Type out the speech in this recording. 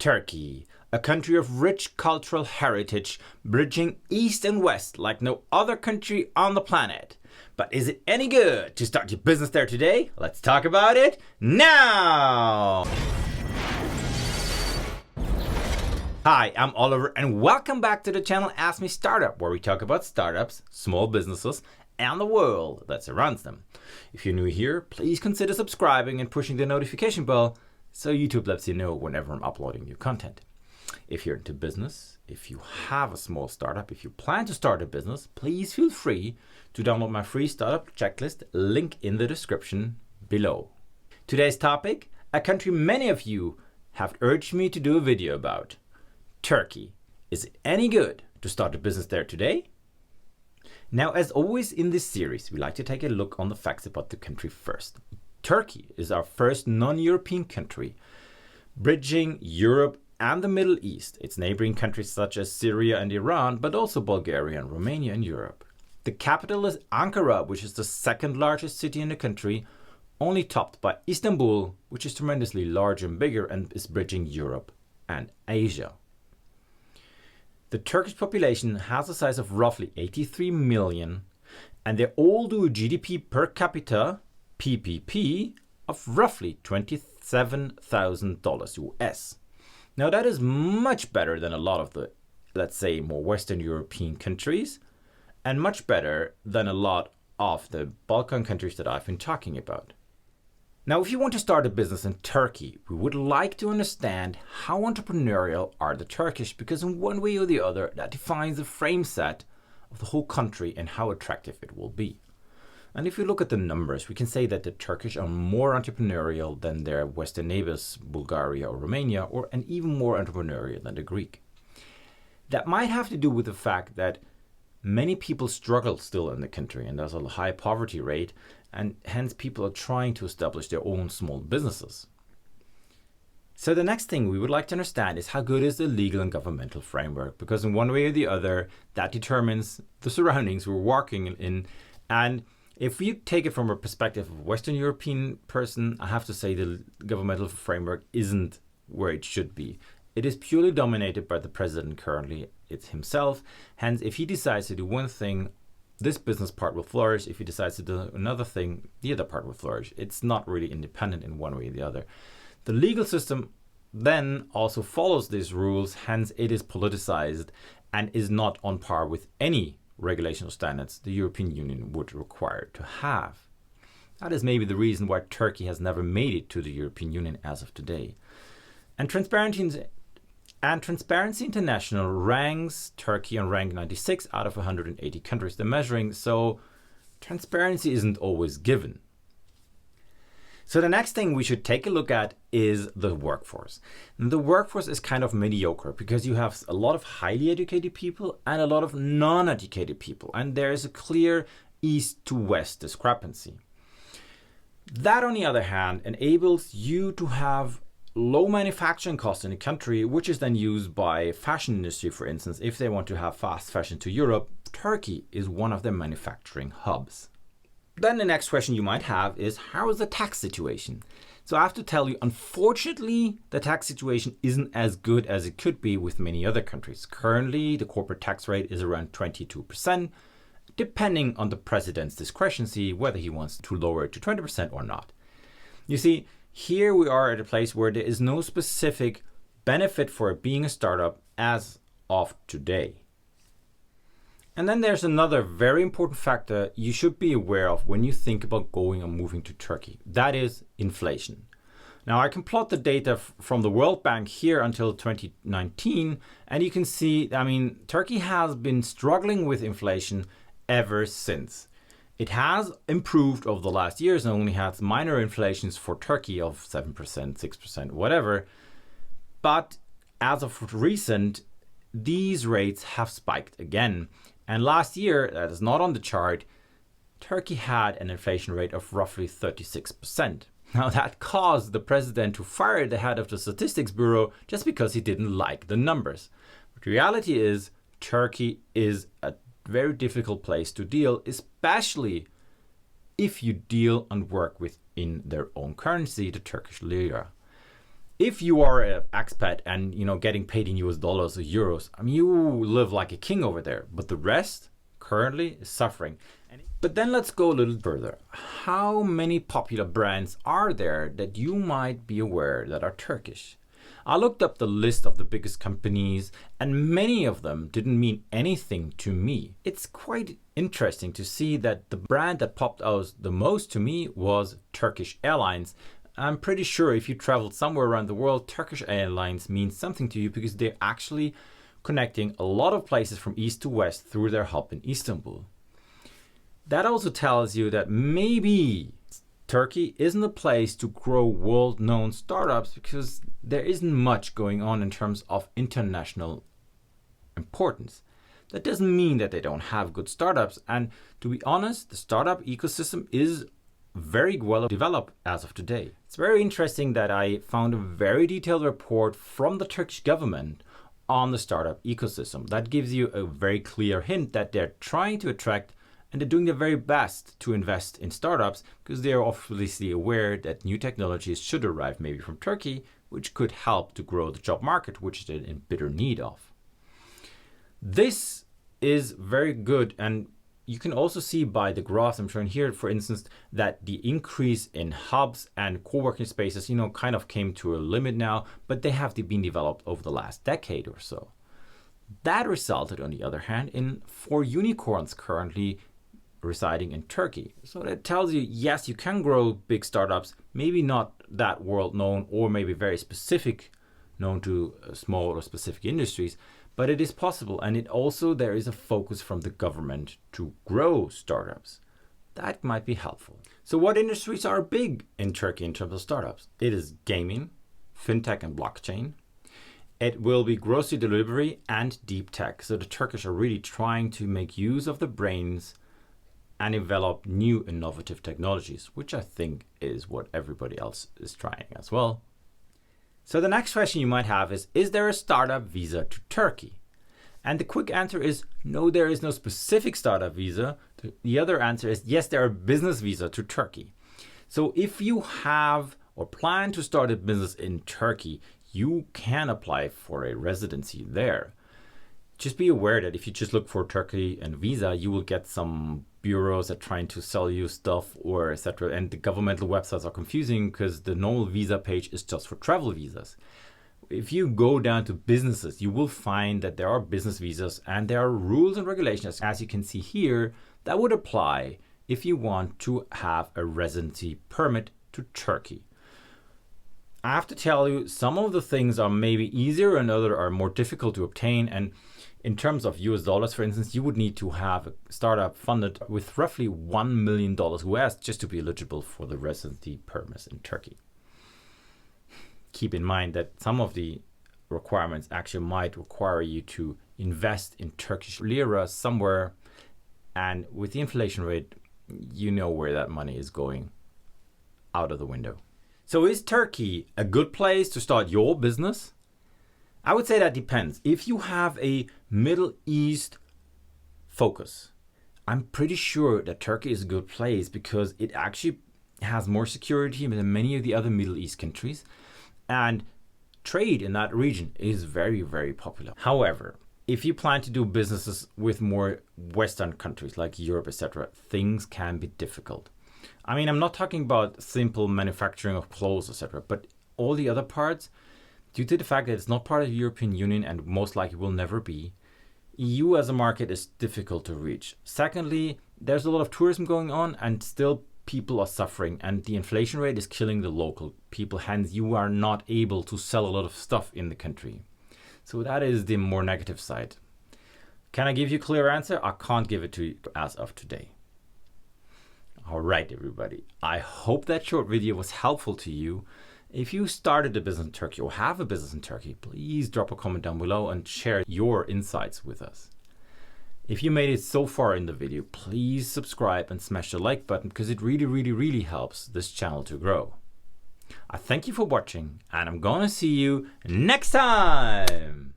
Turkey, a country of rich cultural heritage, bridging East and West like no other country on the planet. But is it any good to start your business there today? Let's talk about it now! Hi, I'm Oliver and welcome back to the channel AskMeStartup, where we talk about startups, small businesses, and the world that surrounds them. If you're new here, please consider subscribing and pushing the notification bell so YouTube lets you know whenever I'm uploading new content. If you're into business, if you have a small startup, if you plan to start a business, please feel free to download my free startup checklist, link in the description below. Today's topic, a country many of you have urged me to do a video about. Turkey. Is it any good to start a business there today? Now, as always in this series, we like to take a look on the facts about the country first. Turkey is our first non-European country, bridging Europe and the Middle East. Its neighboring countries such as Syria and Iran, but also Bulgaria and Romania in Europe. The capital is Ankara, which is the second largest city in the country, only topped by Istanbul, which is tremendously large and bigger and is bridging Europe and Asia. The Turkish population has a size of roughly 83 million, and they all do a GDP per capita, PPP, of roughly $27,000 US. Now that is much better than a lot of the, let's say, more Western European countries, and much better than a lot of the Balkan countries that I've been talking about. Now, if you want to start a business in Turkey, we would like to understand how entrepreneurial are the Turkish, because in one way or the other, that defines the frame set of the whole country and how attractive it will be. And if you look at the numbers, we can say that the Turkish are more entrepreneurial than their Western neighbors, Bulgaria or Romania, and even more entrepreneurial than the Greek. That might have to do with the fact that many people struggle still in the country, and there's a high poverty rate, and hence people are trying to establish their own small businesses. So the next thing we would like to understand is how good is the legal and governmental framework, because in one way or the other, that determines the surroundings we're working in. And if we take it from a perspective of a Western European person, I have to say the governmental framework isn't where it should be. It is purely dominated by the president currently, it's himself. Hence, if he decides to do one thing, this business part will flourish. If he decides to do another thing, the other part will flourish. It's not really independent in one way or the other. The legal system then also follows these rules, hence it is politicized and is not on par with any regulation or standards the European Union would require to have. That is maybe the reason why Turkey has never made it to the European Union as of today. And Transparency International ranks Turkey on rank 96 out of 180 countries they're measuring, so transparency isn't always given. So the next thing we should take a look at is the workforce. And the workforce is kind of mediocre because you have a lot of highly educated people and a lot of non-educated people, and there is a clear east to west discrepancy. That, on the other hand, enables you to have low manufacturing costs in the country, which is then used by fashion industry, for instance. If they want to have fast fashion to Europe, Turkey is one of their manufacturing hubs. Then the next question you might have is, how is the tax situation? So I have to tell you, unfortunately, the tax situation isn't as good as it could be with many other countries. Currently, the corporate tax rate is around 22%, depending on the president's discretion, whether he wants to lower it to 20% or not. You see, here we are at a place where there is no specific benefit for it being a startup as of today. And then there's another very important factor you should be aware of when you think about going or moving to Turkey. That is inflation. Now I can plot the data from the World Bank here until 2019, and you can see, Turkey has been struggling with inflation ever since. It has improved over the last years and only has minor inflations for Turkey of 7%, 6%, whatever. But as of recent, these rates have spiked again. And last year, that is not on the chart, Turkey had an inflation rate of roughly 36%. Now that caused the president to fire the head of the Statistics Bureau just because he didn't like the numbers. But the reality is, Turkey is a very difficult place to deal, especially if you deal and work within their own currency, the Turkish lira. if you are an expat and getting paid in US dollars or euros, I mean, you live like a king over there, but the rest currently is suffering. But then let's go a little further. How many popular brands are there that you might be aware that are Turkish? I looked up the list of the biggest companies, and many of them didn't mean anything to me. It's quite interesting to see that the brand that popped out the most to me was Turkish Airlines. I'm pretty sure if you traveled somewhere around the world, Turkish Airlines means something to you because they're actually connecting a lot of places from east to west through their hub in Istanbul. That also tells you that maybe Turkey isn't a place to grow world-known startups because there isn't much going on in terms of international importance. That doesn't mean that they don't have good startups, and to be honest, the startup ecosystem is very well developed as of today. It's very interesting that I found a very detailed report from the Turkish government on the startup ecosystem. That gives you a very clear hint that they're trying to attract and they're doing their very best to invest in startups because they are obviously aware that new technologies should arrive maybe from Turkey, which could help to grow the job market, which they're in bitter need of. This is very good, and you can also see by the graphs I'm showing here, for instance, that the increase in hubs and co-working spaces, kind of came to a limit now, but they have been developed over the last decade or so. That resulted, on the other hand, in 4 unicorns currently residing in Turkey. So that tells you, yes, you can grow big startups, maybe not that world known or maybe very specific, known to small or specific industries, but it is possible. And there is a focus from the government to grow startups. That might be helpful. So what industries are big in Turkey in terms of startups? It is gaming, fintech and blockchain. It will be grocery delivery and deep tech. So the Turkish are really trying to make use of the brains and develop new innovative technologies, which I think is what everybody else is trying as well. So the next question you might have is there a startup visa to Turkey? And the quick answer is no, there is no specific startup visa. The other answer is yes, there are business visa to Turkey. So if you have or plan to start a business in Turkey, you can apply for a residency there. Just be aware that if you just look for Turkey and visa, you will get some bureaus that are trying to sell you stuff or etc. And the governmental websites are confusing because the normal visa page is just for travel visas. If you go down to businesses, you will find that there are business visas and there are rules and regulations, as you can see here, that would apply if you want to have a residency permit to Turkey. I have to tell you, some of the things are maybe easier and others are more difficult to obtain. And in terms of US dollars, for instance, you would need to have a startup funded with roughly $1 million US just to be eligible for the residency permits in Turkey. Keep in mind that some of the requirements actually might require you to invest in Turkish lira somewhere. And with the inflation rate, you know where that money is going out of the window. So is Turkey a good place to start your business? I would say that depends. If you have a Middle East focus, I'm pretty sure that Turkey is a good place because it actually has more security than many of the other Middle East countries. And trade in that region is very, very popular. However, if you plan to do businesses with more Western countries like Europe, etc., things can be difficult. I mean, I'm not talking about simple manufacturing of clothes, etc., but all the other parts, due to the fact that it's not part of the European Union and most likely will never be, EU as a market is difficult to reach. Secondly, there's a lot of tourism going on and still people are suffering and the inflation rate is killing the local people. Hence, you are not able to sell a lot of stuff in the country. So that is the more negative side. Can I give you a clear answer? I can't give it to you as of today. All right, everybody. I hope that short video was helpful to you. If you started a business in Turkey or have a business in Turkey, please drop a comment down below and share your insights with us. If you made it so far in the video, please subscribe and smash the like button because it really helps this channel to grow. I thank you for watching and I'm gonna see you next time.